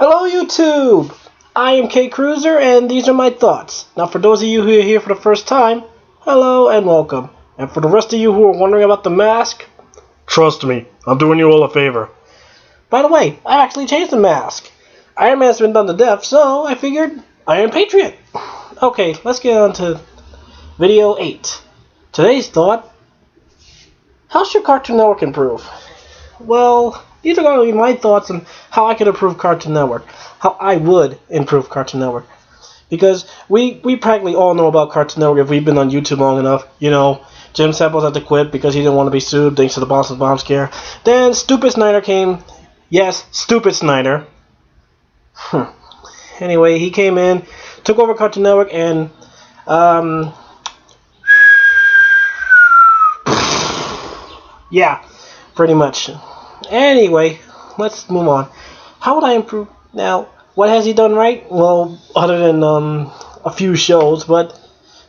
Hello YouTube! I am KCruzer and these are my thoughts. Now for those of you who are here for the first time, hello and welcome. And for the rest of you who are wondering about the mask, trust me, I'm doing you all a favor. By the way, I actually changed the mask. Iron Man's been done to death, so I figured Iron Patriot. Okay, let's get on to video 8. Today's thought, how should Cartoon Network improve? Well, these are going to be my thoughts on how I could improve Cartoon Network. How I would improve Cartoon Network. Because we practically all know about Cartoon Network if we've been on YouTube long enough. You know, Jim Samples had to quit because he didn't want to be sued thanks to the Boston bomb scare. Then Stuart Snyder came. Yes, Stuart Snyder. Anyway, he came in, took over Cartoon Network, and yeah, pretty much. Anyway, let's move on. How would I improve? Now, what has he done right? Well, other than a few shows, but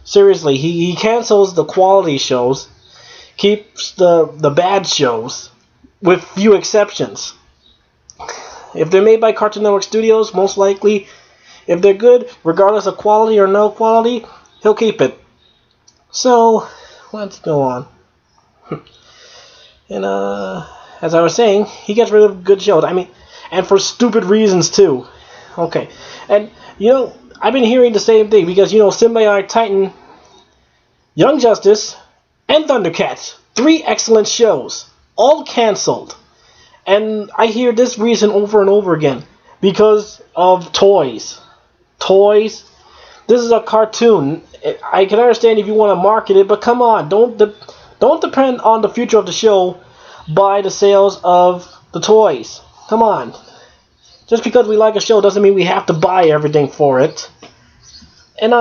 seriously, he cancels the quality shows, keeps the bad shows, with few exceptions. If they're made by Cartoon Network Studios, most likely, if they're good, regardless of quality or no quality, he'll keep it. So, let's go on. And, as I was saying, he gets rid of good shows. I mean, and for stupid reasons, too. Okay. And, you know, I've been hearing the same thing because, you know, Symbiotic Titan, Young Justice, and Thundercats, 3 excellent shows, all canceled. And I hear this reason over and over again. Because of toys. Toys. This is a cartoon. I can understand if you want to market it, but come on. Don't depend on the future of the show by the sales of the toys. Come on. Just because we like a show doesn't mean we have to buy everything for it. And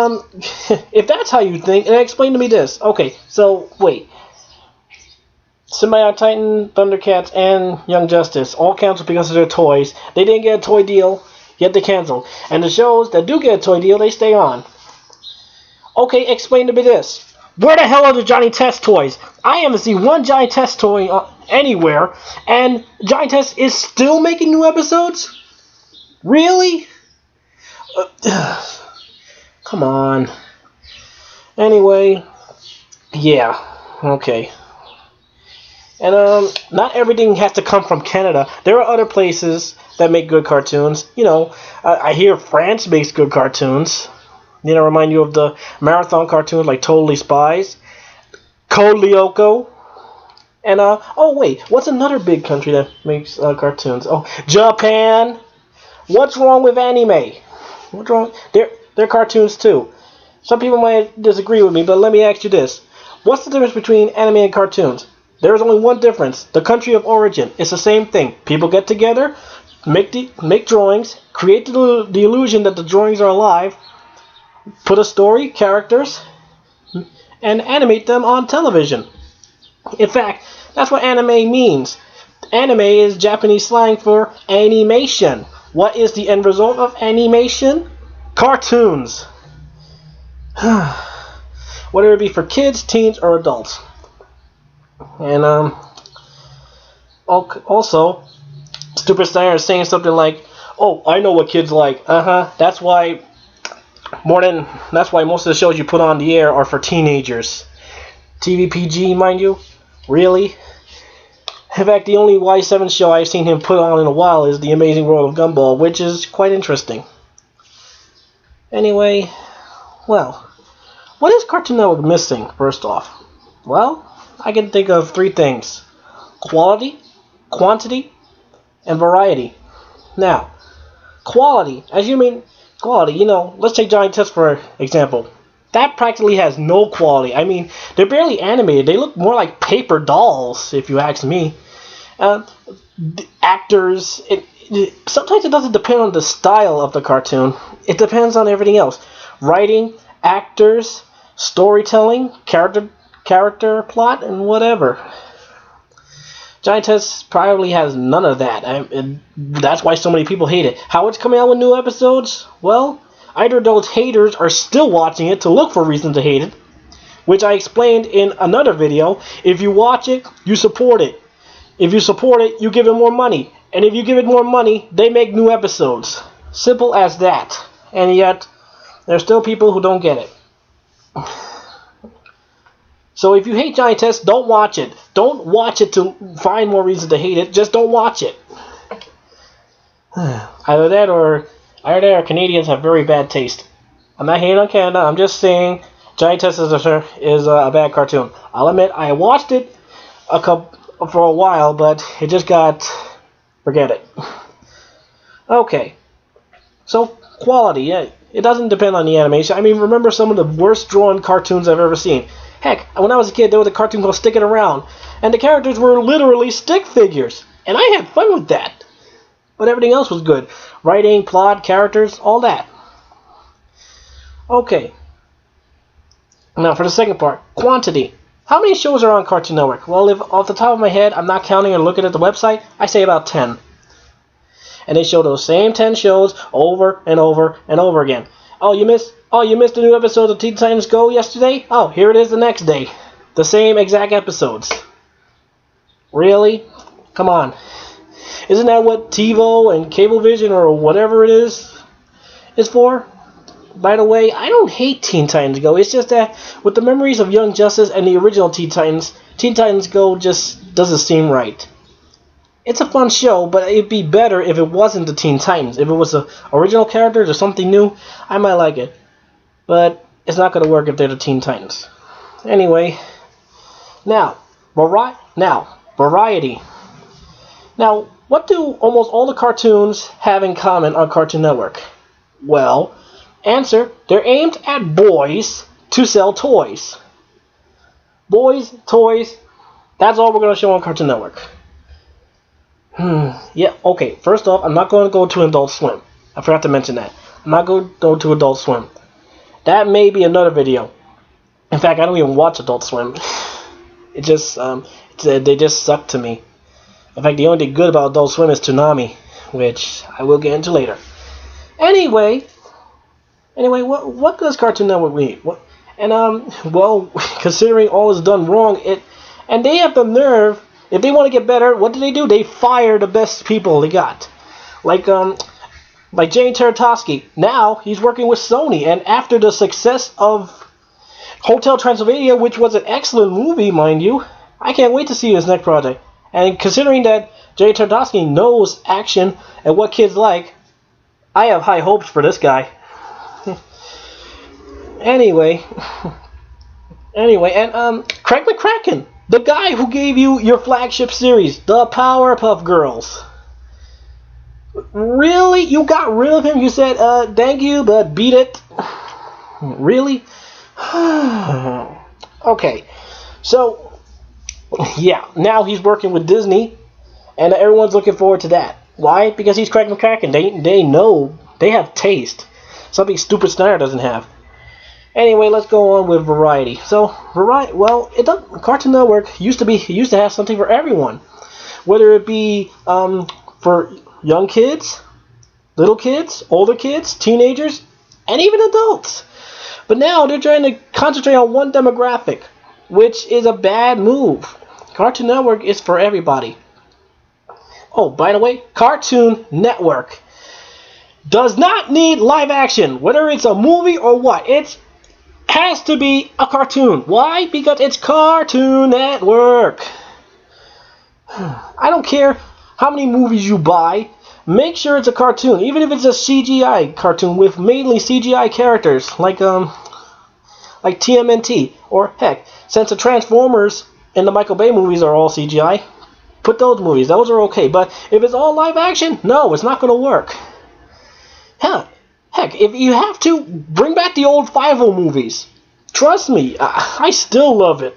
if that's how you think, then explain to me this. Okay, so wait. Symbiotic Titan, Thundercats, and Young Justice all canceled because of their toys. They didn't get a toy deal, yet they canceled. And the shows that do get a toy deal, they stay on. Okay, explain to me this. Where the hell are the Johnny Test toys? I haven't seen one Johnny Test toy anywhere, and Johnny Test is still making new episodes? Really? Come on. Anyway, yeah, okay. And not everything has to come from Canada. There are other places that make good cartoons. You know, I hear France makes good cartoons. You know, remind you of the marathon cartoons like Totally Spies, Code Lyoko, and oh wait, what's another big country that makes cartoons? Oh, Japan. What's wrong with anime? What's wrong? They're cartoons too. Some people might disagree with me, but let me ask you this: what's the difference between anime and cartoons? There is only one difference: the country of origin. It's the same thing. People get together, make drawings, create the illusion that the drawings are alive. Put a story, characters, and animate them on television. In fact, that's what anime means. Anime is Japanese slang for animation. What is the end result of animation? Cartoons. Whether it be for kids, teens, or adults. And also, Stuart Snyder is saying something like, "Oh, I know what kids like. That's why most of the shows you put on the air are for teenagers. TVPG, mind you? Really? In fact, the only Y7 show I've seen him put on in a while is The Amazing World of Gumball, which is quite interesting. Anyway, well, what is Cartoon Network missing, first off? Well, I can think of 3 things. Quality, quantity, and variety. Now, quality, as you mean quality, you know, let's take Johnny Test for example. That practically has no quality. I mean, they're barely animated. They look more like paper dolls, if you ask me. Actors, sometimes it doesn't depend on the style of the cartoon. It depends on everything else. Writing, actors, storytelling, character plot, and whatever. Johnny Test probably has none of that, and that's why so many people hate it. How it's coming out with new episodes? Well, either those haters are still watching it to look for reasons to hate it, which I explained in another video. If you watch it, you support it. If you support it, you give it more money. And if you give it more money, they make new episodes. Simple as that. And yet, there's still people who don't get it. So if you hate Giantess, don't watch it. Don't watch it to find more reasons to hate it. Just don't watch it. Either that or Canadians have very bad taste. I'm not hating on Canada. I'm just saying Giantess is a bad cartoon. I'll admit I watched it for a while, but it just got... Forget it. Okay. So, quality. Yeah, it doesn't depend on the animation. I mean, remember some of the worst drawn cartoons I've ever seen. Heck, when I was a kid, there was a cartoon called Stick It Around, and the characters were literally stick figures, and I had fun with that. But everything else was good. Writing, plot, characters, all that. Okay. Now for the second part, quantity. How many shows are on Cartoon Network? Well, if off the top of my head, I'm not counting or looking at the website, I say about 10. And they show those same 10 shows over and over and over again. Oh, you missed the new episode of Teen Titans Go yesterday? Oh, here it is the next day. The same exact episodes. Really? Come on. Isn't that what TiVo and Cablevision or whatever it is for? By the way, I don't hate Teen Titans Go. It's just that with the memories of Young Justice and the original Teen Titans Go just doesn't seem right. It's a fun show, but it'd be better if it wasn't the Teen Titans. If it was the original characters or something new, I might like it. But it's not going to work if they're the Teen Titans. Anyway, now, variety. Now, what do almost all the cartoons have in common on Cartoon Network? Well, answer, they're aimed at boys to sell toys. Boys, toys, that's all we're going to show on Cartoon Network. Yeah, okay, first off, I'm not going to go to Adult Swim. I forgot to mention that. I'm not going to go to Adult Swim. That may be another video. In fact, I don't even watch Adult Swim. It just, they just suck to me. In fact, the only thing good about Adult Swim is Toonami, which I will get into later. Anyway, what does Cartoon Network need? Well, considering all is done wrong, and they have the nerve. If they want to get better, what do? They fire the best people they got. Like Jane Teretosky. Now he's working with Sony, and after the success of Hotel Transylvania, which was an excellent movie, mind you, I can't wait to see his next project. And considering that Jane Teretosky knows action and what kids like, I have high hopes for this guy. Anyway, and Craig McCracken. The guy who gave you your flagship series, The Powerpuff Girls. Really? You got rid of him? You said, thank you, but beat it? Really? Okay. So, yeah, now he's working with Disney, and everyone's looking forward to that. Why? Because he's Craig McCracken. They know, they have taste. Something Stuart Snyder doesn't have. Anyway, let's go on with variety. So, variety. Well, Cartoon Network used to have something for everyone, whether it be for young kids, little kids, older kids, teenagers, and even adults. But now they're trying to concentrate on one demographic, which is a bad move. Cartoon Network is for everybody. Oh, by the way, Cartoon Network does not need live action, whether it's a movie or what. It has to be a cartoon. Why? Because it's Cartoon Network. I don't care how many movies you buy. Make sure it's a cartoon, even if it's a CGI cartoon with mainly CGI characters, like TMNT, or heck, since the Transformers and the Michael Bay movies are all CGI, put those movies. Those are okay. But if it's all live action, no, it's not going to work. Heck, if you have to, bring back the old 5-0 movies. Trust me, I still love it.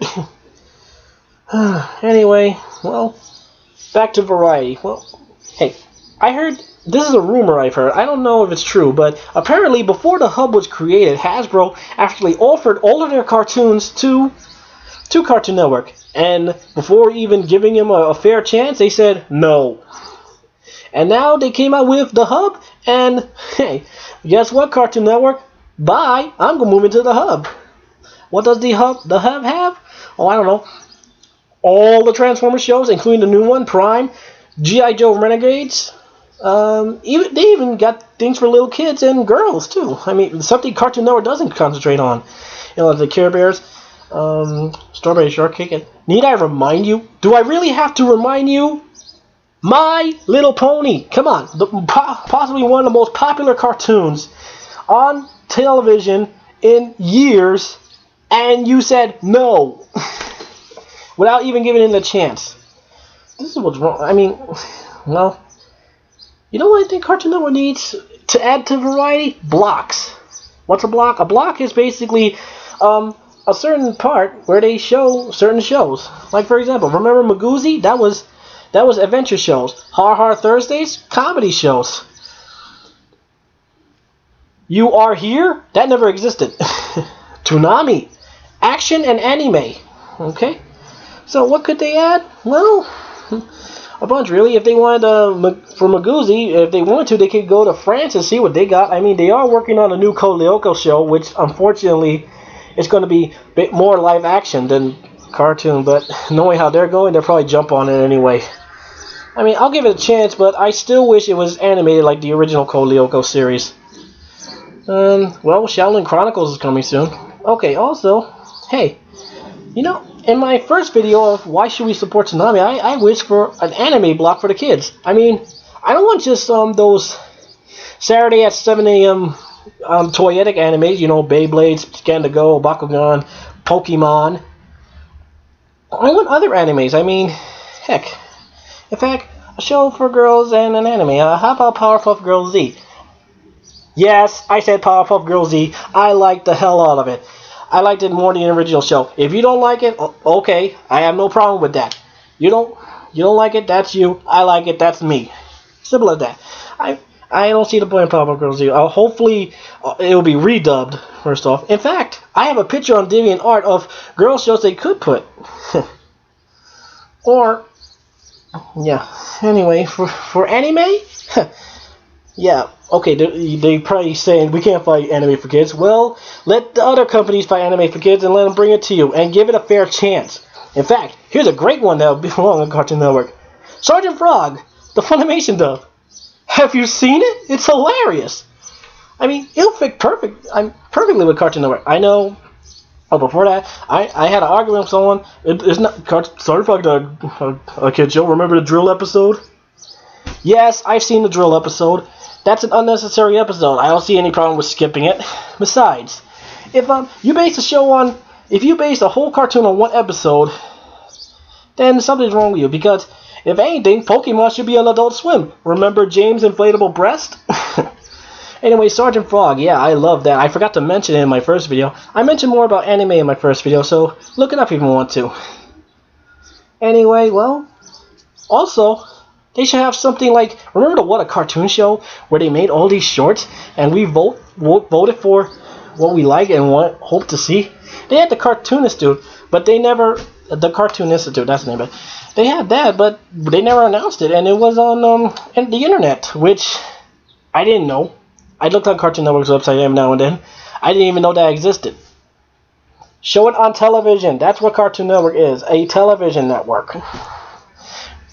Anyway, well, back to variety. Well, hey, I heard, this is a rumor I've heard, I don't know if it's true, but apparently before the Hub was created, Hasbro actually offered all of their cartoons to Cartoon Network. And before even giving him a fair chance, they said no. And now they came out with the Hub, and hey, guess what, Cartoon Network? Bye, I'm going to move into the Hub. What does the Hub have? Oh, I don't know. All the Transformers shows, including the new one, Prime, G.I. Joe Renegades. Even they even got things for little kids and girls too. I mean, something Cartoon Network doesn't concentrate on. You know, the Care Bears, Strawberry Shortcake. And need I remind you? Do I really have to remind you? My Little Pony. Come on, possibly one of the most popular cartoons on television in years, and you said no without even giving it a chance. This is what's wrong. I mean, well. You know what I think Cartoon Network needs to add to variety? Blocks. What's a block? A block is basically a certain part where they show certain shows. Like, for example, remember Magoozy? That was adventure shows. Har Har Thursdays? Comedy shows. You Are Here? That never existed. Toonami. Action and anime. Okay? So what could they add? Well, a bunch, really. If they wanted for Magoozy, if they wanted to, they could go to France and see what they got. I mean, they are working on a new Coleoco show, which unfortunately is going to be a bit more live action than cartoon. But knowing how they're going, they'll probably jump on it anyway. I mean, I'll give it a chance, but I still wish it was animated like the original Coleoco series. Well, Shaolin Chronicles is coming soon. Okay, also, hey, you know, in my first video of why should we support Toonami, I wish for an anime block for the kids. I mean, I don't want just those Saturday at 7 a.m. toyetic animes, you know, Beyblade, Scan to Go, Bakugan, Pokemon. I want other animes. I mean, heck. In fact, a show for girls and an anime. How about Powerpuff Girls Z? Yes, I said Powerpuff Girls Z. I liked the hell out of it. I liked it more than the original show. If you don't like it, okay, I have no problem with that. You don't like it, that's you. I like it, that's me. Simple as that. I don't see the point of Powerpuff Girls Z. Hopefully, it will be redubbed, first off. In fact, I have a picture on DeviantArt of girl shows they could put. Or, yeah. Anyway, for anime? Yeah, okay, they probably saying we can't fight anime for kids. Well, let the other companies fight anime for kids and let them bring it to you and give it a fair chance. In fact, here's a great one that will belong on Cartoon Network. Sergeant Frog, the Funimation dub. Have you seen it? It's hilarious. I mean, it'll fit perfectly with Cartoon Network. I know. Oh, before that, I had an argument with someone. It's not Sergeant Frog, a kid show. Remember the drill episode? Yes, I've seen the drill episode. That's an unnecessary episode. I don't see any problem with skipping it. Besides, if you base a whole cartoon on one episode, then something's wrong with you. Because if anything, Pokemon should be on Adult Swim. Remember James' inflatable breast? Anyway, Sergeant Frog. Yeah, I love that. I forgot to mention it in my first video. I mentioned more about anime in my first video, so look it up if you want to. Anyway, well, also, they should have something like, remember the What a Cartoon show where they made all these shorts and we voted for what we like and hope to see? They had the Cartoon Institute, but they never, the Cartoon Institute, that's the name of it. They had that, but they never announced it, and it was on the internet, which I didn't know. I looked on Cartoon Network's website every now and then. I didn't even know that existed. Show it on television. That's what Cartoon Network is, a television network.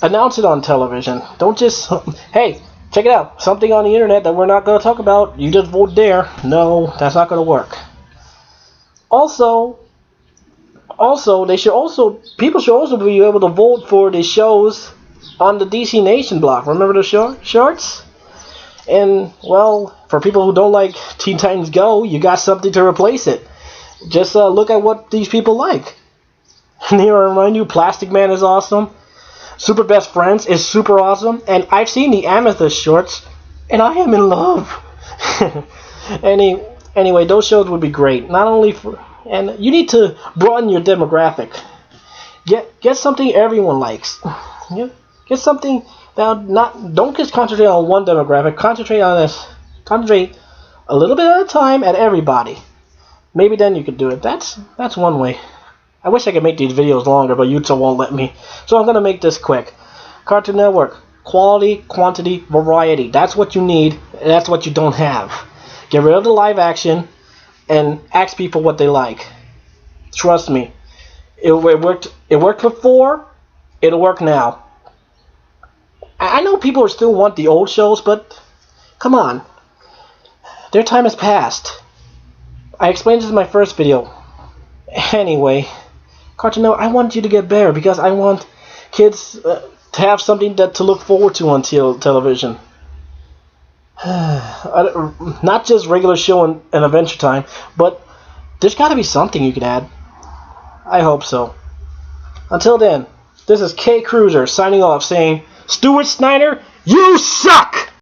Announce it on television. Don't just, hey, check it out. Something on the internet that we're not going to talk about. You just vote there. No, that's not going to work. Also, people should also be able to vote for the shows on the DC Nation block. Remember the shorts? And, well, for people who don't like Teen Titans Go, you got something to replace it. Just look at what these people like. And here I remind you, Plastic Man is awesome. Super Best Friends is super awesome, and I've seen the Amethyst shorts, and I am in love. Anyway, those shows would be great. Not only for, and you need to broaden your demographic. Get something everyone likes. Get something that don't just concentrate on one demographic. Concentrate a little bit at a time at everybody. Maybe then you could do it. That's one way. I wish I could make these videos longer, but YouTube won't let me. So I'm going to make this quick. Cartoon Network. Quality, quantity, variety. That's what you need, and that's what you don't have. Get rid of the live action, and ask people what they like. Trust me. It worked before, it'll work now. I know people still want the old shows, but come on. Their time has passed. I explained this in my first video. Anyway, Cartoon Network, I want you to get better because I want kids to have something to look forward to on television. Not just regular show and Adventure Time, but there's got to be something you can add. I hope so. Until then, this is KCruzer signing off saying, Stuart Snyder, you suck!